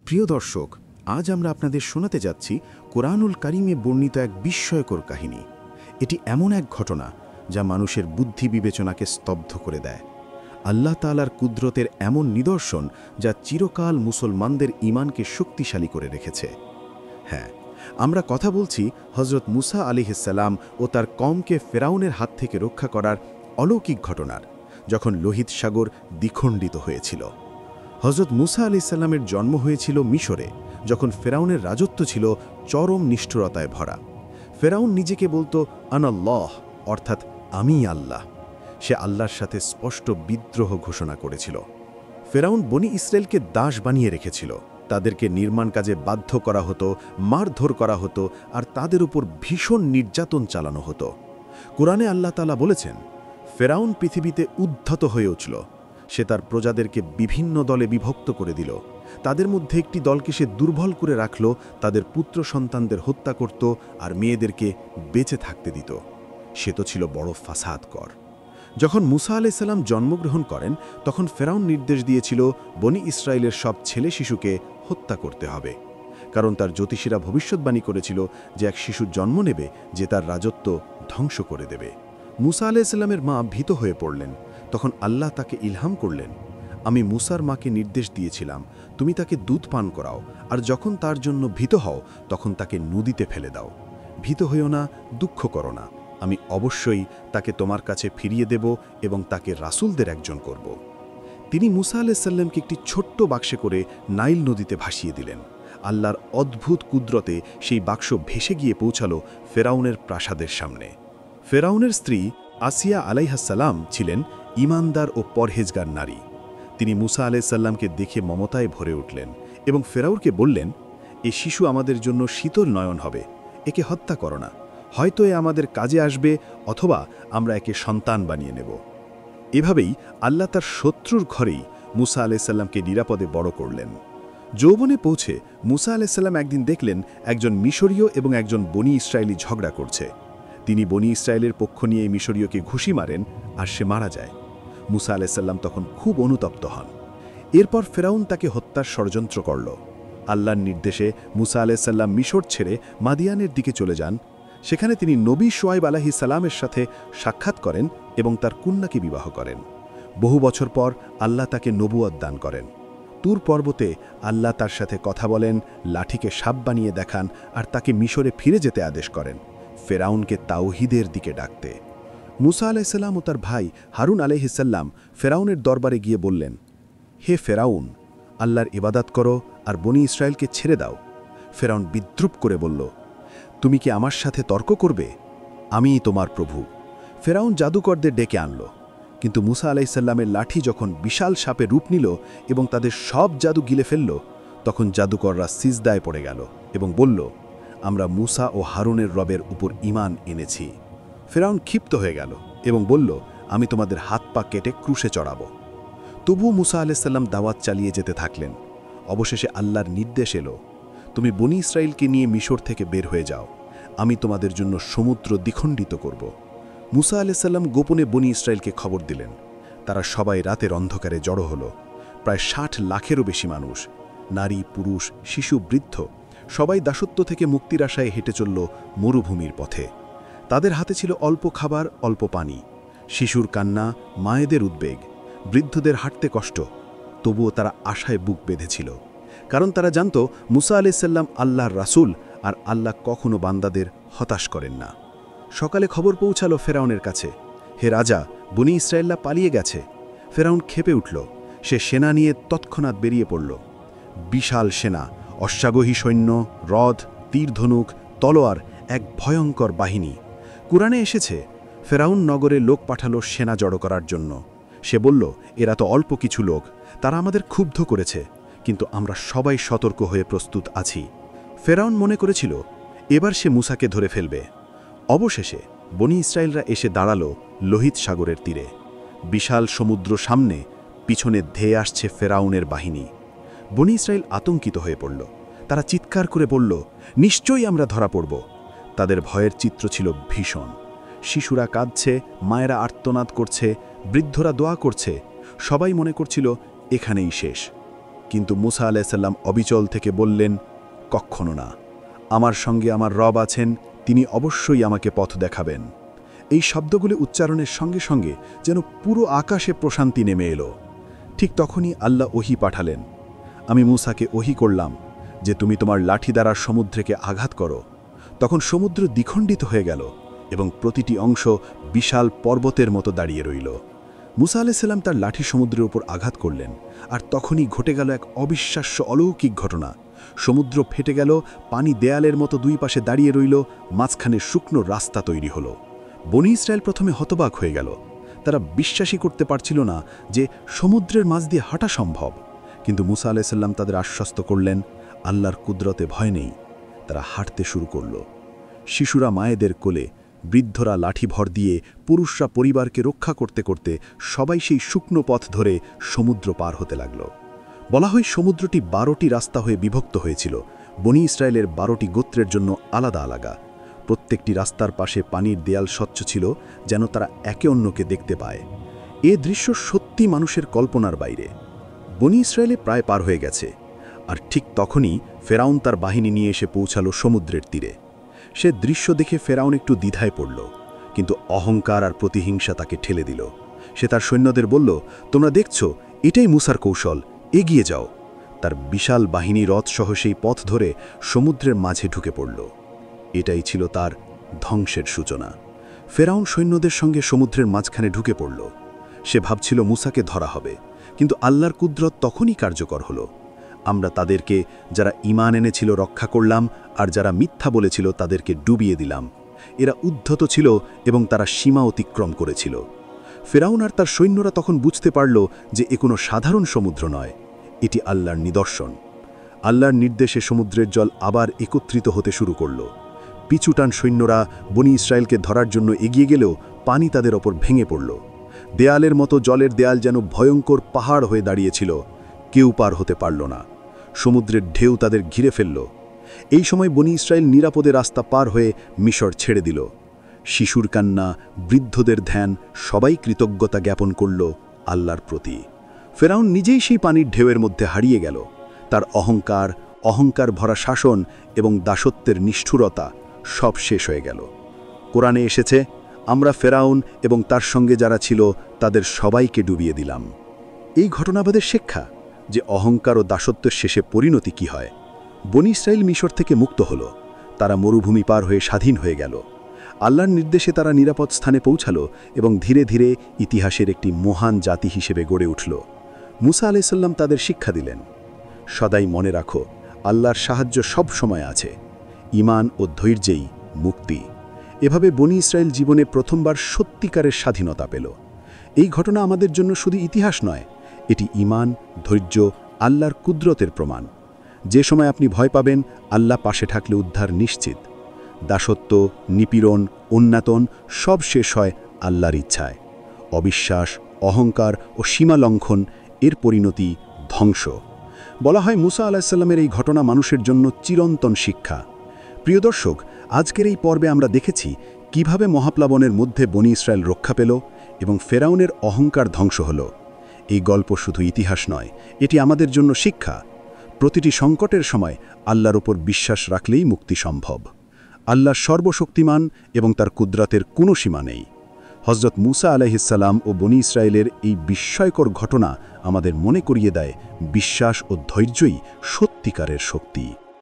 প্রিয় দর্শক, আজ আমরা আপনাদের শোনাতে যাচ্ছি কোরআনুল কারিমে বর্ণিত এক বিস্ময়কর কাহিনী। এটি এমন এক ঘটনা যা মানুষের বুদ্ধি বিবেচনাকে স্তব্ধ করে দেয়। আল্লাহ তাআলার কুদরতের এমন নিদর্শন যা চিরকাল মুসলমানদের ঈমানকে শক্তিশালী করে রেখেছে। হ্যাঁ, আমরা কথা বলছি হযরত মুসা আলাইহিসসালাম ও তার কওমকে ফেরাউনের হাত থেকে রক্ষা করার অলৌকিক ঘটনার, যখন লোহিত সাগর দ্বিখণ্ডিত হয়েছিল। হযরত মুসা আলাইহিসসালামের জন্ম হয়েছিল মিশরে, যখন ফেরাউনের রাজত্ব ছিল চরম নিষ্ঠুরতায় ভরা। ফেরাউন নিজেকে বলতো আনাল্লাহ, অর্থাৎ আমি আল্লাহ। সে আল্লাহর সাথে স্পষ্ট বিদ্রোহ ঘোষণা করেছিল। ফেরাউন বনি ইসরায়েলকে দাস বানিয়ে রেখেছিল। তাদেরকে নির্মাণ কাজে বাধ্য করা হতো, মারধর করা হতো, আর তাদের উপর ভীষণ নির্যাতন চালানো হতো। কোরআনে আল্লাহ তাআলা বলেছেন, ফেরাউন পৃথিবীতে উদ্ধত হয়ে উঠল। সে তার প্রজাদেরকে বিভিন্ন দলে বিভক্ত করে দিল। তাদের মধ্যে একটি দলকে সে দুর্বল করে রাখল, তাদের পুত্র সন্তানদের হত্যা করত আর মেয়েদেরকে বেঁচে থাকতে দিত। সে তো ছিল বড় ফাসাদকর। যখন মুসা আলাইহিসসালাম জন্মগ্রহণ করেন, তখন ফেরাউন নির্দেশ দিয়েছিল বনি ইসরায়েলের সব ছেলে শিশুকে হত্যা করতে হবে, কারণ তার জ্যোতিষীরা ভবিষ্যৎবাণী করেছিল যে এক শিশু জন্ম নেবে যে তার রাজত্ব ধ্বংস করে দেবে। মুসা আলাইহিসসালামের মা ভীত হয়ে পড়লেন। তখন আল্লাহ তাকে ইলহাম করলেন, আমি মুসার মাকে নির্দেশ দিয়েছিলাম, তুমি তাকে দুধ পান করাও, আর যখন তার জন্য ভীত হও তখন তাকে নদীতে ফেলে দাও। ভীত হইও না, দুঃখ করো না, আমি অবশ্যই তাকে তোমার কাছে ফিরিয়ে দেব এবং তাকে রাসূলদের একজন করব। তিনি মুসা আলাইহিসসালামকে একটি ছোট্ট বাক্সে করে নাইল নদীতে ভাসিয়ে দিলেন। আল্লাহর অদ্ভুত কুদরতে সেই বাক্স ভেসে গিয়ে পৌঁছালো ফেরাউনের প্রাসাদের সামনে। ফেরাউনের স্ত্রী আসিয়া আলাইহাসসালাম ছিলেন ঈমানদার ও পরহেজগার নারী। তিনি মুসা আলাইহিসসালামকে দেখে মমতায় ভরে উঠলেন এবং ফেরাউনকে বললেন, এ শিশু আমাদের জন্য শীতল নয়ন হবে, একে হত্যা করো না, হয়তো এ আমাদের কাজে আসবে, অথবা আমরা একে সন্তান বানিয়ে নেব। এভাবেই আল্লাহ তার শত্রুর ঘরেই মুসা আলাইহিসসালামকে নিরাপদে বড় করলেন। যৌবনে পৌঁছে মুসা আলাইহিসসালাম একদিন দেখলেন একজন মিশরীয় এবং একজন বনি ইসরায়েলি ঝগড়া করছে। তিনি বনি ইসরায়েলের পক্ষ নিয়ে মিশরীয়কে ঘুষি মারেন আর সে মারা যায়। মুসা আলাইহিসসালাম তখন খুব অনুতপ্ত হন। এরপর ফেরাউন তাকে হত্যার ষড়যন্ত্র করল। আল্লাহর নির্দেশে মুসা আলাইহিসসালাম মিশর ছেড়ে মাদিয়ানের দিকে চলে যান। সেখানে তিনি নবী শুআয়ব আলাইহিস সালামের সাথে সাক্ষাৎ করেন এবং তার কন্যাকে বিবাহ করেন। বহু বছর পর আল্লাহ তাকে নবুয়ত দান করেন। তুর পর্বতে আল্লাহ তার সাথে কথা বলেন, লাঠিকে সাপ বানিয়ে দেখান আর তাকে মিশরে ফিরে যেতে আদেশ করেন, ফেরাউনকে তাওহীদের দিকে ডাকতে। মুসা আলাইহিসসালাম ও তার ভাই হারুন আলাইহিসসালাম ফেরাউনের দরবারে গিয়ে বললেন, হে ফেরাউন, আল্লাহর ইবাদত করো আর বনি ইসরায়েলকে ছেড়ে দাও। ফেরাউন বিদ্রুপ করে বলল, তুমি কি আমার সাথে তর্ক করবে? আমিই তোমার প্রভু। ফেরাউন জাদুকরদের ডেকে আনল, কিন্তু মুসা আলাইহিসসালামের লাঠি যখন বিশাল সাপে রূপ নিল এবং তাদের সব জাদু গিলে ফেলল, তখন জাদুকররা সিজদায় পড়ে গেল এবং বলল, আমরা মুসা ও হারুনের রবের উপর ঈমান এনেছি। ফেরাউন ক্ষিপ্ত হয়ে গেল এবং বলল, আমি তোমাদের হাত পা কেটে ক্রুশে চড়াব। তবুও মুসা আলাইহিসসালাম দাওয়াত চালিয়ে যেতে থাকলেন। অবশেষে আল্লাহর নির্দেশ এলো, তুমি বনি ইসরায়েলকে নিয়ে মিশর থেকে বের হয়ে যাও, আমি তোমাদের জন্য সমুদ্র দ্বিখণ্ডিত করব। মুসা আলাইহিসসালাম গোপনে বনি ইসরায়েলকে খবর দিলেন। তারা সবাই রাতের অন্ধকারে জড়ো হলো। প্রায় ৬০ লাখেরও বেশি মানুষ, নারী, পুরুষ, শিশু, বৃদ্ধ, সবাই দাসত্ব থেকে মুক্তির আশায় হেঁটে চলল মরুভূমির পথে। তাদের হাতে ছিল অল্প খাবার, অল্প পানি। শিশুর কান্না, মায়েদের উদ্বেগ, বৃদ্ধদের হাঁটতে কষ্ট, তবুও তারা আশায় বুক বেঁধেছিল, কারণ তারা জানত মুসা আলাইহিসসালাম আল্লাহর রাসূল আর আল্লাহ কখনো বান্দাদের হতাশ করেন না। সকালে খবর পৌঁছালো ফেরাউনের কাছে, হে রাজা, বনি ইসরায়েলরা পালিয়ে গেছে। ফেরাউন ক্ষেপে উঠল। সে সেনা নিয়ে তৎক্ষণাৎ বেরিয়ে পড়ল। বিশাল সেনা, অশ্বারোহী সৈন্য, রথ, তীর-ধনুক, তলোয়ার, এক ভয়ঙ্কর বাহিনী। কুরআনে এসেছে, ফেরাউন নগরে লোক পাঠালো সেনা জড়ো করার জন্য। সে বলল, এরা তো অল্প কিছু লোক, তারা আমাদের ক্ষুব্ধ করেছে, কিন্তু আমরা সবাই সতর্ক হয়ে প্রস্তুত আছি। ফেরাউন মনে করেছিল এবার সে মুসাকে ধরে ফেলবে। অবশেষে বনি ইসরায়েলরা এসে দাঁড়ালো লোহিত সাগরের তীরে। বিশাল সমুদ্র সামনে, পিছনে ধেয়ে আসছে ফেরাউনের বাহিনী। বনি ইসরায়েল আতঙ্কিত হয়ে পড়ল। তারা চিৎকার করে বলল, নিশ্চয়ই আমরা ধরা পড়ব। তাদের ভয়ের চিত্র ছিল ভীষণ। শিশুরা কাঁদছে, মায়েরা আর্তনাদ করছে, বৃদ্ধরা দোয়া করছে। সবাই মনে করছিল এখানেই শেষ। কিন্তু মুসা আলাইসাল্লাম অবিচল থেকে বললেন, কখনো না, আমার সঙ্গে আমার রব আছেন, তিনি অবশ্যই আমাকে পথ দেখাবেন। এই শব্দগুলি উচ্চারণের সঙ্গে সঙ্গে যেন পুরো আকাশে প্রশান্তি নেমে এলো। ঠিক তখনই আল্লাহ ওহী পাঠালেন। আমি মুসাকে ওহী করলাম যে তুমি তোমার লাঠি দ্বারা সমুদ্রকে আঘাত করো। তখন সমুদ্র দ্বিখণ্ডিত হয়ে গেল এবং প্রতিটি অংশ বিশাল পর্বতের মতো দাঁড়িয়ে রইল। মুসা আলাইসাল্লাম তার লাঠি সমুদ্রের উপর আঘাত করলেন, আর তখনই ঘটে গেল এক অবিশ্বাস্য অলৌকিক ঘটনা। সমুদ্র ফেটে গেল, পানি দেয়ালের মতো দুই পাশে দাঁড়িয়ে রইল, মাঝখানে শুকনো রাস্তা তৈরি হলো। বনী ইসরায়েল প্রথমে হতবাক হয়ে গেল। তারা বিশ্বাসই করতে পারছিল না যে সমুদ্রের মাঝ দিয়ে হাঁটা সম্ভব। কিন্তু মুসা আলাইসাল্লাম তাদের আশ্বস্ত করলেন, আল্লাহর কুদরতে ভয় নেই। তারা হাঁটতে শুরু করল। শিশুরা মায়েদের কোলে, বৃদ্ধরা লাঠি ভর দিয়ে, পুরুষরা পরিবারকে রক্ষা করতে করতে সবাই সেই শুকনো পথ ধরে সমুদ্র পার হতে লাগল। বলা হয় সমুদ্রটি 12টি রাস্তা হয়ে বিভক্ত হয়েছিল, বনী ইসরায়েলের 12টি গোত্রের জন্য আলাদা আলাদা। প্রত্যেকটি রাস্তার পাশে পানির দেয়াল স্বচ্ছ ছিল, যেন তারা একে অন্যকে দেখতে পায়। এ দৃশ্য সত্যি মানুষের কল্পনার বাইরে। বনী ইসরায়েলে প্রায় পার হয়ে গেছে, আর ঠিক তখনই ফেরাউন তার বাহিনী নিয়ে এসে পৌঁছালো সমুদ্রের তীরে। সে দৃশ্য দেখে ফেরাউন একটু দ্বিধায় পড়ল, কিন্তু অহংকার আর প্রতিহিংসা তাকে ঠেলে দিল। সে তার সৈন্যদের বলল, তোমরা দেখছ, এটাই মুসার কৌশল, এগিয়ে যাও। তার বিশাল বাহিনী রথসহ সেই পথ ধরে সমুদ্রের মাঝে ঢুকে পড়ল। এটাই ছিল তার ধ্বংসের সূচনা। ফেরাউন সৈন্যদের সঙ্গে সমুদ্রের মাঝখানে ঢুকে পড়ল। সে ভাবছিল মুসাকে ধরা হবে, কিন্তু আল্লাহর কুদরত তখনই কার্যকর হল। আমরা তাদেরকে, যারা ঈমান এনেছিল, রক্ষা করলাম, আর যারা মিথ্যা বলেছিল তাদেরকে ডুবিয়ে দিলাম। এরা উদ্ধত ছিল এবং তারা সীমা অতিক্রম করেছিল। ফেরাউন আর তার সৈন্যরা তখন বুঝতে পারল যে এ কোনো সাধারণ সমুদ্র নয়, এটি আল্লাহর নিদর্শন। আল্লাহর নির্দেশে সমুদ্রের জল আবার একত্রিত হতে শুরু করল। পিছুটান সৈন্যরা বনী ইসরায়েলকে ধরার জন্য এগিয়ে গেলেও পানি তাদের ওপর ভেঙে পড়ল। দেয়ালের মতো জলের দেয়াল যেন ভয়ঙ্কর পাহাড় হয়ে দাঁড়িয়েছিল, কেউ পার হতে পারল না। সমুদ্রের ঢেউ তাদের ঘিরে ফেলল। এই সময় বনী ইসরায়েল নিরাপদে রাস্তা পার হয়ে মিশর ছেড়ে দিল। শিশুর কান্না, বৃদ্ধদের ধ্যান, সবাই কৃতজ্ঞতা জ্ঞাপন করল আল্লাহর প্রতি। ফেরাউন নিজেই সেই পানির ঢেউয়ের মধ্যে হারিয়ে গেল। তার অহংকার ভরা শাসন এবং দাসত্বের নিষ্ঠুরতা সব শেষ হয়ে গেল। কোরআনে এসেছে, আমরা ফেরাউন এবং তার সঙ্গে যারা ছিল তাদের সবাইকে ডুবিয়ে দিলাম। এই ঘটনাবাদের শিক্ষা যে অহংকার ও দাসত্বের শেষে পরিণতি কি হয়। বনী ইসরায়েল মিশর থেকে মুক্ত হল, তারা মরুভূমি পার হয়ে স্বাধীন হয়ে গেল। আল্লাহর নির্দেশে তারা নিরাপদ স্থানে পৌঁছালো এবং ধীরে ধীরে ইতিহাসের একটি মহান জাতি হিসেবে গড়ে উঠল। মুসা আলাইসাল্লাম তাদের শিক্ষা দিলেন, সদাই মনে রাখো, আল্লাহর সাহায্য সব সময় আছে, ঈমান ও ধৈর্যেই মুক্তি। এভাবে বনী ইসরায়েল জীবনে প্রথমবার সত্যিকারের স্বাধীনতা পেল। এই ঘটনা আমাদের জন্য শুধু ইতিহাস নয়, এটি ঈমান, ধৈর্য, আল্লাহর কুদরতের প্রমাণ। যে সময় আপনি ভয় পাবেন, আল্লাহ পাশে থাকলে উদ্ধার নিশ্চিত। দাসত্ব, নিপীড়ন, উন্নাতন সব শেষ হয় আল্লাহর ইচ্ছায়। অবিশ্বাস, অহংকার ও সীমা লঙ্ঘন, এর পরিণতি ধ্বংস। বলা হয় মুসা আলাইসাল্লামের এই ঘটনা মানুষের জন্য চিরন্তন শিক্ষা। প্রিয় দর্শক, আজকের এই পর্বে আমরা দেখেছি কিভাবে মহাপ্লাবনের মধ্যে বনী ইসরায়েল রক্ষা পেল এবং ফেরাউনের অহংকার ধ্বংস হল। এই গল্প শুধু ইতিহাস নয়, এটি আমাদের জন্য শিক্ষা। প্রতিটি সংকটের সময় আল্লাহর উপর বিশ্বাস রাখলেই মুক্তি সম্ভব। আল্লাহ সর্বশক্তিমান এবং তার কুদরতের কোনো সীমা নেই। হযরত মুসা আলাইহিসসালাম ও বনী ইসরায়েলের এই বিস্ময়কর ঘটনা আমাদের মনে করিয়ে দেয়, বিশ্বাস ও ধৈর্যই সত্যিকারের শক্তি।